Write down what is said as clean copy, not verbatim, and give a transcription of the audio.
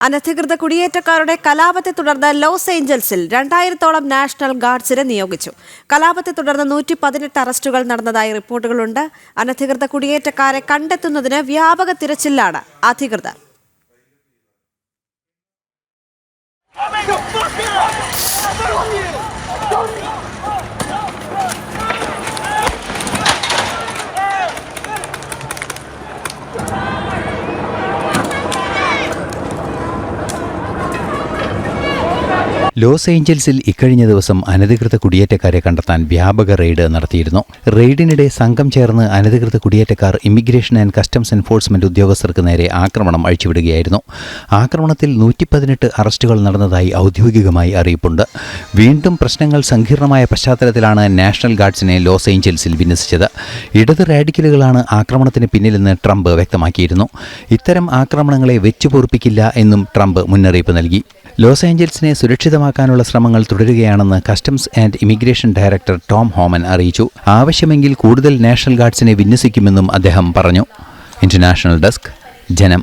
അനധികൃത കുടിയേറ്റക്കാരുടെ കലാപത്തെ തുടർന്ന് ലോസ് ഏഞ്ചൽസിൽ 2000-ഓളം നാഷണൽ ഗാർഡ്സിനെ നിയോഗിച്ചു. കലാപത്തെ തുടർന്ന് 118 അറസ്റ്റുകൾ നടന്നതായി റിപ്പോർട്ടുകളുണ്ട്. അനധികൃത കുടിയേറ്റക്കാരെ കണ്ടെത്തുന്നതിന് വ്യാപക തിരച്ചിലാണ് അധികൃതർ. ലോസ് ഏഞ്ചൽസിൽ ഇക്കഴിഞ്ഞ ദിവസം അനധികൃത കുടിയേറ്റക്കാരെ കണ്ടെത്താൻ വ്യാപക റെയ്ഡ് നടത്തിയിരുന്നു. റെയ്ഡിനിടെ സംഘം ചേർന്ന് അനധികൃത കുടിയേറ്റക്കാർ ഇമിഗ്രേഷൻ ആൻഡ് കസ്റ്റംസ് എൻഫോഴ്സ്മെന്റ് ഉദ്യോഗസ്ഥർക്ക് നേരെ ആക്രമണം അഴിച്ചുവിടുകയായിരുന്നു. ആക്രമണത്തിൽ 118 അറസ്റ്റുകൾ നടന്നതായി ഔദ്യോഗികമായി അറിയിപ്പുണ്ട്. വീണ്ടും പ്രശ്നങ്ങൾ സങ്കീർണമായ പശ്ചാത്തലത്തിലാണ് നാഷണൽ ഗാർഡ്സിനെ ലോസ് ഏഞ്ചൽസിൽ വിന്യസിച്ചത്. ഇടത് റാഡിക്കലുകളാണ് ആക്രമണത്തിന് പിന്നിലെന്ന് ട്രംപ് വ്യക്തമാക്കിയിരുന്നു. ഇത്തരം ആക്രമണങ്ങളെ വെച്ചുപൊറുപ്പിക്കില്ല എന്നും ട്രംപ് മുന്നറിയിപ്പ് നൽകി. ലോസ് ഏഞ്ചൽസിനെ സുരക്ഷിതമാക്കാനുള്ള ശ്രമങ്ങൾ തുടരുകയാണെന്ന് customs and immigration director Tom Homan അറിയിച്ചു. ആവശ്യമെങ്കിൽ കൂടുതൽ നാഷണൽ ഗാർഡ്സിനെ വിന്യസിക്കുമെന്നും അദ്ദേഹം പറഞ്ഞു. ഇന്റർനാഷണൽ ഡെസ്ക്, ജനം.